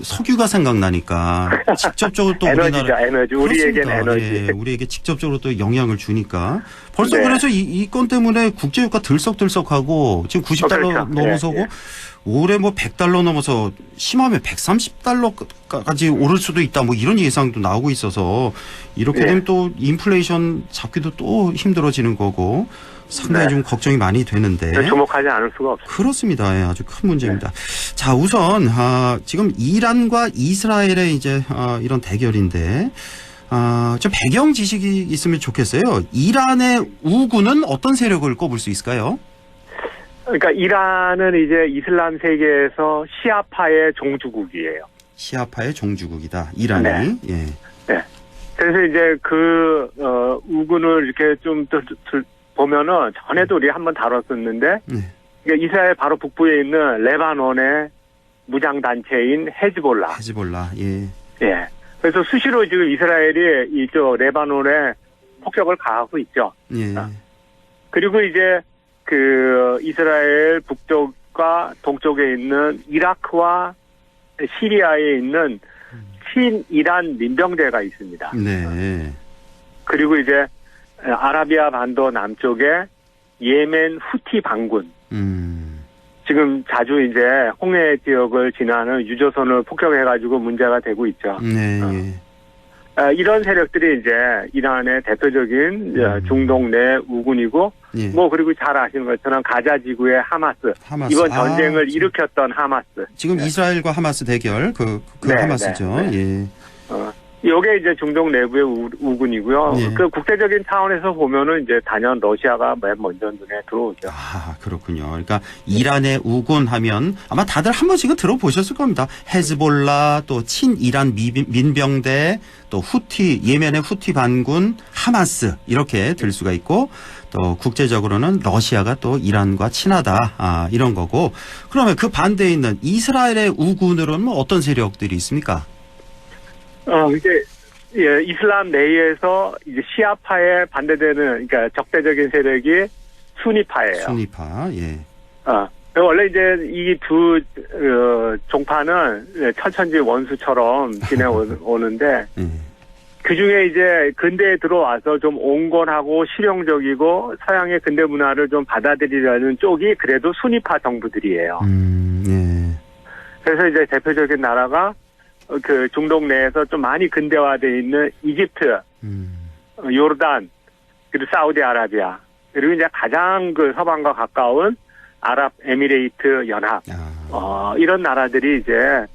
석유가 생각나니까 직접적으로 또 에너지죠, 에너지. 우리에겐 에너지. 예, 우리에게 직접적으로 또 영향을 주니까 벌써 네. 그래서 이 건 때문에 국제유가 들썩들썩하고 지금 90달러 그렇죠. 넘어서고 네. 올해 뭐 100달러 넘어서 심하면 130달러까지 오를 수도 있다 뭐 이런 예상도 나오고 있어서 이렇게 네. 되면 또 인플레이션 잡기도 또 힘들어지는 거고 상당히 좀 걱정이 많이 되는데 주목하지 않을 수가 없습니다. 그렇습니다. 예, 아주 큰 문제입니다. 자, 우선 지금 이란과 이스라엘의 이제 이런 대결인데 좀 배경 지식이 있으면 좋겠어요. 이란의 우군은 어떤 세력을 꼽을 수 있을까요? 그러니까 이란은 이제 이슬람 세계에서 시아파의 종주국이에요. 시아파의 종주국이다. 이란이. 네. 예. 네. 그래서 이제 우군을 이렇게 좀 보면은 전에도 우리 한번 다뤘었는데 그러니까 이스라엘 바로 북부에 있는 레바논의 무장 단체인 헤즈볼라. 예. 예. 그래서 수시로 지금 이스라엘이 이쪽 레바논에 폭격을 가하고 있죠. 예. 그리고 이제 이스라엘 북쪽과 동쪽에 있는 이라크와 시리아에 있는 친이란 민병대가 있습니다. 네. 그리고 이제 아라비아 반도 남쪽에 예멘 후티 반군. 지금 자주 이제 홍해 지역을 지나는 유조선을 폭격해가지고 문제가 되고 있죠. 네. 이런 세력들이 이제 이란의 대표적인 중동 내 우군이고, 예. 뭐 그리고 잘 아시는 것처럼 가자 지구의 하마스. 이번 전쟁을 일으켰던 하마스. 지금 이스라엘과 하마스 대결 네, 하마스죠. 네, 네. 예. 요게 이제 중동 내부의 우군이고요. 예. 그 국제적인 차원에서 보면은 이제 단연 러시아가 맨 먼저 눈에 들어오죠. 그렇군요. 그러니까 이란의 우군 하면 아마 다들 한 번씩은 들어보셨을 겁니다. 헤즈볼라, 또 친이란 민병대, 또 예멘의 후티 반군, 하마스 이렇게 들 수가 있고 또 국제적으로는 러시아가 또 이란과 친하다 이런 거고 그러면 그 반대에 있는 이스라엘의 우군으로는 어떤 세력들이 있습니까? 이제, 이슬람 내에서 이제 시아파에 반대되는, 그러니까 적대적인 세력이 수니파예요. 수니파, 예. 원래 이제 이 두, 종파는 천천지 원수처럼 지내오는데, 그 중에 이제 근대에 들어와서 좀 온건하고 실용적이고 서양의 근대 문화를 좀 받아들이려는 쪽이 그래도 수니파 정부들이에요. 예. 그래서 이제 대표적인 나라가 중동 내에서 좀 많이 근대화되어 있는 이집트, 요르단, 그리고 사우디아라비아, 그리고 이제 가장 서방과 가까운 아랍에미레이트 연합, 이런 나라들이 이제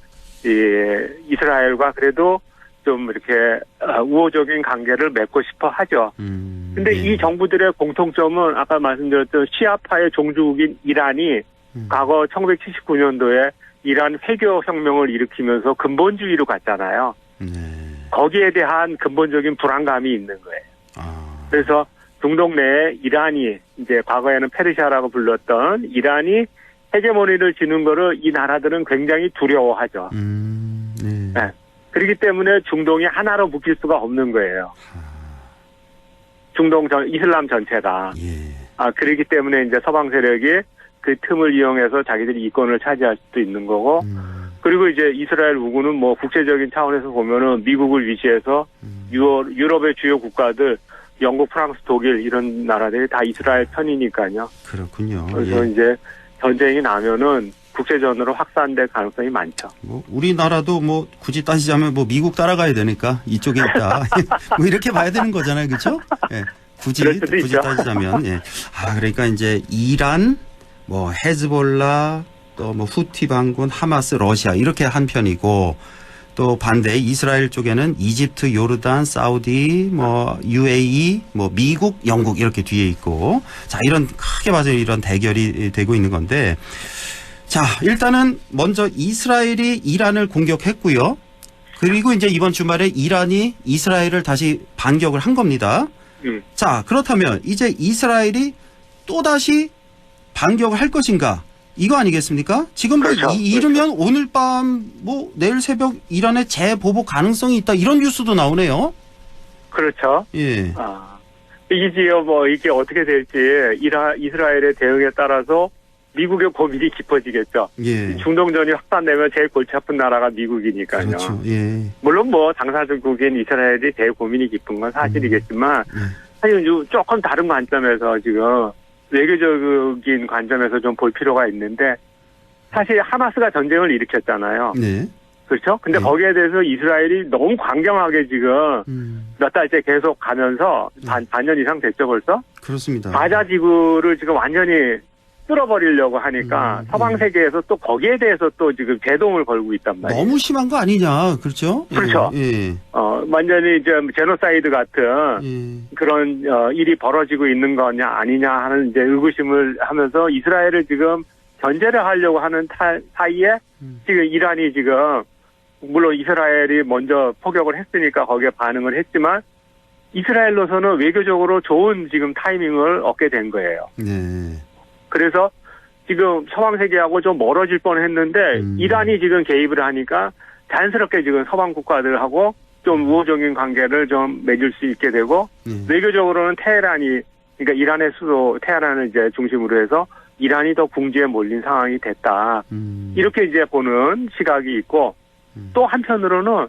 이스라엘과 그래도 좀 이렇게 우호적인 관계를 맺고 싶어 하죠. 근데 이 정부들의 공통점은 아까 말씀드렸던 시아파의 종주국인 이란이 과거 1979년도에 이란 회교혁명을 일으키면서 근본주의로 갔잖아요. 거기에 대한 근본적인 불안감이 있는 거예요. 그래서 중동 내에 이란이 이제 과거에는 페르시아라고 불렀던 이란이 헤게모니를 지는 거를 이 나라들은 굉장히 두려워하죠. 네. 그렇기 때문에 중동이 하나로 묶일 수가 없는 거예요. 이슬람 전체가. 그렇기 때문에 이제 서방 세력이 그 틈을 이용해서 자기들이 이권을 차지할 수도 있는 거고, 그리고 이제 이스라엘 우군은 뭐 국제적인 차원에서 보면은 미국을 위시해서 유럽의 주요 국가들, 영국, 프랑스, 독일 이런 나라들이 다 이스라엘 편이니까요. 그렇군요. 그래서 이제 전쟁이 나면은 국제전으로 확산될 가능성이 많죠. 뭐 우리나라도 뭐 굳이 따지자면 뭐 미국 따라가야 되니까 이쪽에 있다. 뭐 이렇게 봐야 되는 거잖아요, 그렇죠? 예. 굳이 따지자면, 예. 그러니까 이제 이란, 뭐 헤즈볼라, 또 뭐 후티 반군, 하마스, 러시아 이렇게 한 편이고 또 반대 이스라엘 쪽에는 이집트, 요르단, 사우디, 뭐 UAE, 뭐 미국, 영국 이렇게 뒤에 있고 자 이런 크게 봐서 이런 대결이 되고 있는 건데 자 일단은 먼저 이스라엘이 이란을 공격했고요. 그리고 이제 이번 주말에 이란이 이스라엘을 다시 반격을 한 겁니다. 자 그렇다면 이제 이스라엘이 또다시 반격을 할 것인가? 이거 아니겠습니까? 지금 뭐 그렇죠. 이르면 오늘 밤 뭐 내일 새벽 이란의 재보복 가능성이 있다 이런 뉴스도 나오네요. 그렇죠. 예. 이지요 뭐 이게 어떻게 될지 이스라엘의 대응에 따라서 미국의 고민이 깊어지겠죠. 예. 중동전이 확산되면 제일 골치 아픈 나라가 미국이니까요. 그렇죠. 예. 물론 뭐 당사국인 이스라엘이 제일 고민이 깊은 건 사실이겠지만 사실 조금 다른 관점에서 지금 외교적인 관점에서 좀 볼 필요가 있는데 사실 하마스가 전쟁을 일으켰잖아요. 네. 그렇죠? 근데 거기에 대해서 이스라엘이 너무 강경하게 지금 몇 달째 계속 가면서 반년 이상 됐죠 벌써? 그렇습니다. 가자 지구를 지금 완전히 뚫어버리려고 하니까 서방 세계에서 또 거기에 대해서 또 지금 제동을 걸고 있단 말이에요. 너무 심한 거 아니냐, 그렇죠? 그렇죠. 예. 완전히 이제 제노사이드 같은 그런 일이 벌어지고 있는 거냐 아니냐 하는 이제 의구심을 하면서 이스라엘을 지금 견제를 하려고 하는 사이에 지금 이란이 지금 물론 이스라엘이 먼저 포격을 했으니까 거기에 반응을 했지만 이스라엘로서는 외교적으로 좋은 지금 타이밍을 얻게 된 거예요. 네. 그래서 지금 서방 세계하고 좀 멀어질 뻔했는데 이란이 지금 개입을 하니까 자연스럽게 지금 서방 국가들하고 좀 우호적인 관계를 좀 맺을 수 있게 되고 외교적으로는 테헤란이 그러니까 이란의 수도 테헤란을 이제 중심으로 해서 이란이 더 궁지에 몰린 상황이 됐다. 이렇게 이제 보는 시각이 있고 또 한편으로는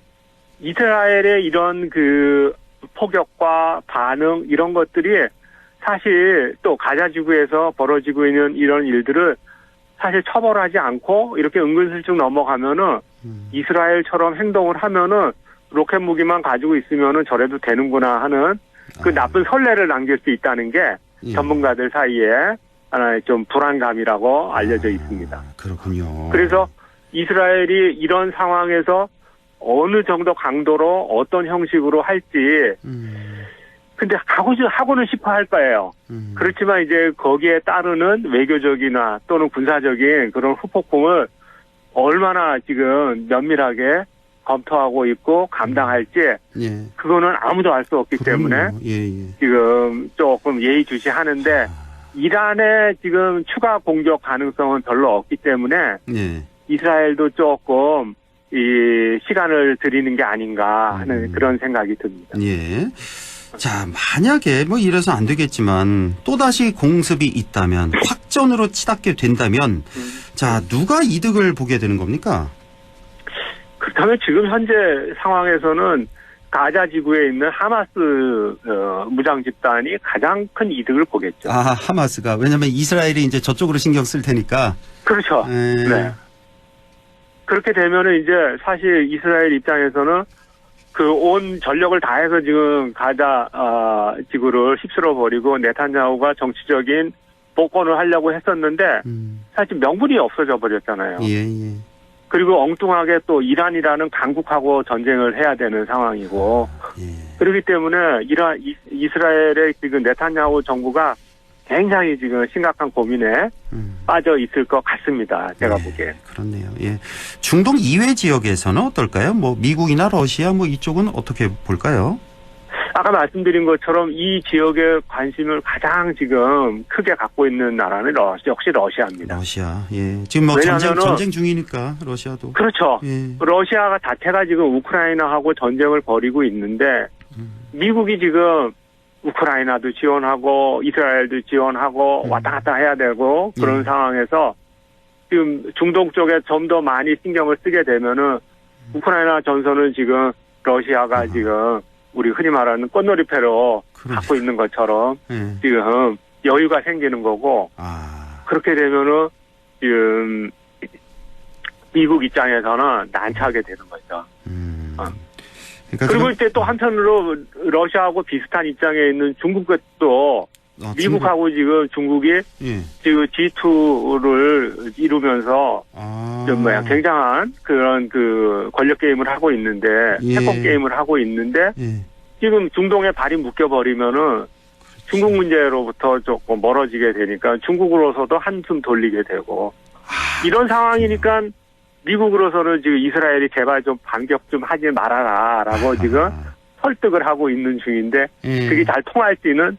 이스라엘의 이런 그 포격과 반응 이런 것들이 사실 또 가자 지구에서 벌어지고 있는 이런 일들을 사실 처벌하지 않고 이렇게 은근슬쩍 넘어가면은 이스라엘처럼 행동을 하면은 로켓 무기만 가지고 있으면은 저래도 되는구나 하는 그 나쁜 선례를 남길 수 있다는 게 전문가들 사이에 하나의 좀 불안감이라고 알려져 있습니다. 그렇군요. 그래서 이스라엘이 이런 상황에서 어느 정도 강도로 어떤 형식으로 할지 근데 하고는 싶어 할 거예요. 그렇지만 이제 거기에 따르는 외교적이나 또는 군사적인 그런 후폭풍을 얼마나 지금 면밀하게 검토하고 있고 감당할지 그거는 아무도 알 수 없기 때문에 지금 조금 예의주시하는데 이란의 지금 추가 공격 가능성은 별로 없기 때문에 이스라엘도 조금 이 시간을 들이는 게 아닌가 하는 그런 생각이 듭니다. 예. 자, 만약에 뭐 이래서 안 되겠지만 또다시 공습이 있다면 확전으로 치닫게 된다면 자, 누가 이득을 보게 되는 겁니까? 그렇다면 지금 현재 상황에서는 가자 지구에 있는 하마스 무장 집단이 가장 큰 이득을 보겠죠. 아, 하마스가 왜냐하면 이스라엘이 이제 저쪽으로 신경 쓸 테니까. 그렇죠. 네. 그렇게 되면은 이제 사실 이스라엘 입장에서는 그 온 전력을 다해서 지금 가자 지구를 휩쓸어 버리고 네탄야후가 정치적인 복권을 하려고 했었는데 사실 명분이 없어져 버렸잖아요. 예. 그리고 엉뚱하게 또 이란이라는 강국하고 전쟁을 해야 되는 상황이고 그렇기 때문에 이스라엘의 지금 네탄야후 정부가 굉장히 지금 심각한 고민에 빠져 있을 것 같습니다. 제가 보기에. 그렇네요. 예. 중동 이외 지역에서는 어떨까요? 뭐 미국이나 러시아 뭐 이쪽은 어떻게 볼까요? 아까 말씀드린 것처럼 이 지역에 관심을 가장 지금 크게 갖고 있는 나라는 역시 러시아입니다. 러시아. 예. 지금 뭐 전쟁 중이니까 러시아도. 그렇죠. 러시아가 자체가 지금 우크라이나하고 전쟁을 벌이고 있는데 미국이 지금 우크라이나도 지원하고 이스라엘도 지원하고 왔다 갔다 해야 되고 그런 상황에서 지금 중동 쪽에 좀 더 많이 신경을 쓰게 되면은 우크라이나 전선은 지금 러시아가 지금 우리 흔히 말하는 꽃놀이패로 갖고 있는 것처럼 지금 여유가 생기는 거고 그렇게 되면은 지금 미국 입장에서는 난처하게 되는 거죠. 그리고 이제 또 한편으로 러시아하고 비슷한 입장에 있는 중국도 미국하고 지금 중국이 예. 지금 G2를 이루면서 좀 굉장한 그런 그 권력 게임을 하고 있는데 예. 패권 게임을 하고 있는데 예. 지금 중동에 발이 묶여버리면은 중국 문제로부터 조금 멀어지게 되니까 중국으로서도 한숨 돌리게 되고 이런 상황이니까 미국으로서는 지금 이스라엘이 제발 좀 반격 좀 하지 말아라라고 지금 설득을 하고 있는 중인데 그게 잘 통할지는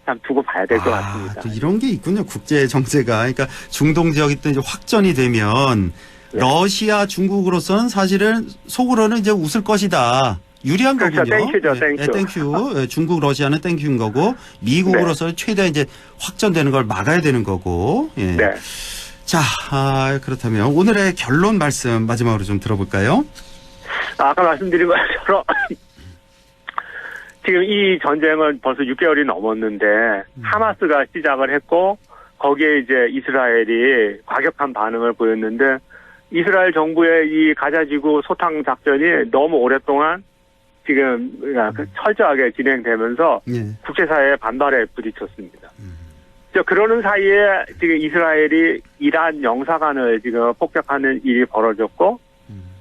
참 두고 봐야 될 것 같습니다. 또 이런 게 있군요. 국제 정세가. 그러니까 중동 지역이 또 이제 확전이 되면 러시아, 중국으로서는 사실은 속으로는 이제 웃을 것이다. 유리한 그렇죠. 거군요. 땡큐죠, 땡큐. 땡큐. 중국, 러시아는 땡큐인 거고 미국으로서는 최대 이제 확전되는 걸 막아야 되는 거고. 예. 네. 자, 그렇다면 오늘의 결론 말씀 마지막으로 좀 들어볼까요? 아까 말씀드린 것처럼 지금 이 전쟁은 벌써 6개월이 넘었는데 하마스가 시작을 했고 거기에 이제 이스라엘이 과격한 반응을 보였는데 이스라엘 정부의 이 가자지구 소탕 작전이 너무 오랫동안 지금 철저하게 진행되면서 국제사회의 반발에 부딪혔습니다. 그러는 사이에 지금 이스라엘이 이란 영사관을 지금 폭격하는 일이 벌어졌고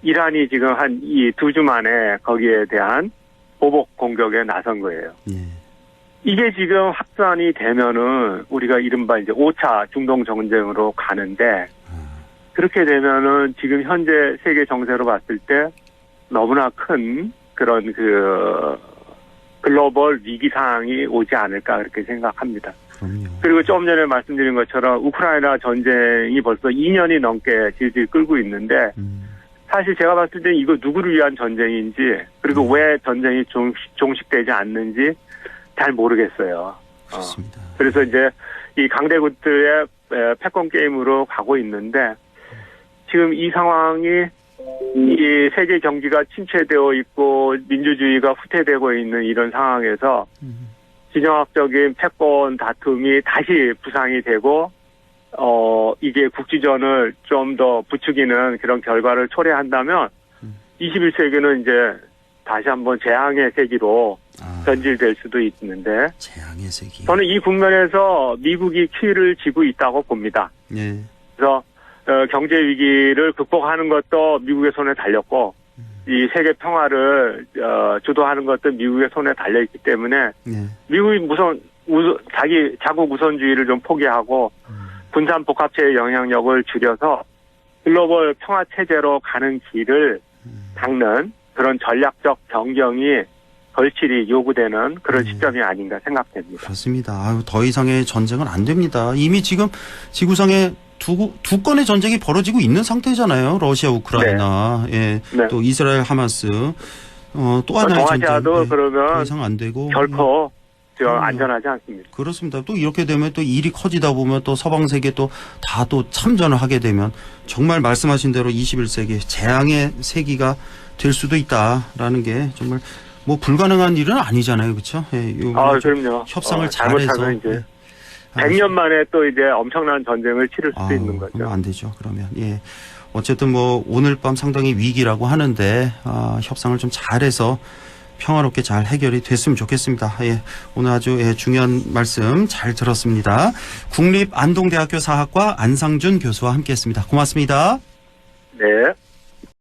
이란이 지금 한 이 2주 만에 거기에 대한 보복 공격에 나선 거예요. 이게 지금 확산이 되면은 우리가 이른바 이제 5차 중동 전쟁으로 가는데 그렇게 되면은 지금 현재 세계 정세로 봤을 때 너무나 큰 그런 그 글로벌 위기 상황이 오지 않을까 그렇게 생각합니다. 그리고 좀 전에 말씀드린 것처럼 우크라이나 전쟁이 벌써 2년이 넘게 질질 끌고 있는데 사실 제가 봤을 때 이거 누구를 위한 전쟁인지 그리고 왜 전쟁이 종식되지 않는지 잘 모르겠어요. 그래서 이제 이 강대국들의 패권 게임으로 가고 있는데 지금 이 상황이 이 세계 경기가 침체되어 있고 민주주의가 후퇴되고 있는 이런 상황에서 진영학적인 패권 다툼이 다시 부상이 되고 이게 국지전을 좀 더 부추기는 그런 결과를 초래한다면 21세기는 이제 다시 한번 재앙의 세기로 변질될 수도 있는데 재앙의 세기. 저는 이 국면에서 미국이 키를 쥐고 있다고 봅니다. 그래서 경제 위기를 극복하는 것도 미국의 손에 달렸고 이 세계 평화를 주도하는 것도 미국의 손에 달려있기 때문에 미국이 자국 우선주의를 좀 포기하고 분산 복합체의 영향력을 줄여서 글로벌 평화 체제로 가는 길을 닦는 그런 전략적 변경이 절실히 요구되는 그런 시점이 아닌가 생각됩니다. 그렇습니다. 더 이상의 전쟁은 안 됩니다. 이미 지금 지구상에 두 건의 전쟁이 벌어지고 있는 상태잖아요. 러시아, 우크라이나, 또 이스라엘, 하마스. 또 하나의 동아시아도 전쟁. 그러면 더 이상 안 되고 결코 안전하지 않습니다. 그렇습니다. 또 이렇게 되면 또 일이 커지다 보면 또 서방 세계 또 다 또 참전을 하게 되면 정말 말씀하신 대로 21세기 재앙의 세기가 될 수도 있다라는 게 정말 뭐 불가능한 일은 아니잖아요, 그렇죠? 그럼요. 협상을 잘해서 이제 100년 만에 또 이제 엄청난 전쟁을 치를 수도 있는 거죠. 그럼 안 되죠. 그러면 어쨌든 뭐 오늘 밤 상당히 위기라고 하는데 협상을 좀 잘해서 평화롭게 잘 해결이 됐으면 좋겠습니다. 오늘 아주 중요한 말씀 잘 들었습니다. 국립안동대학교 사학과 안상준 교수와 함께했습니다. 고맙습니다. 네.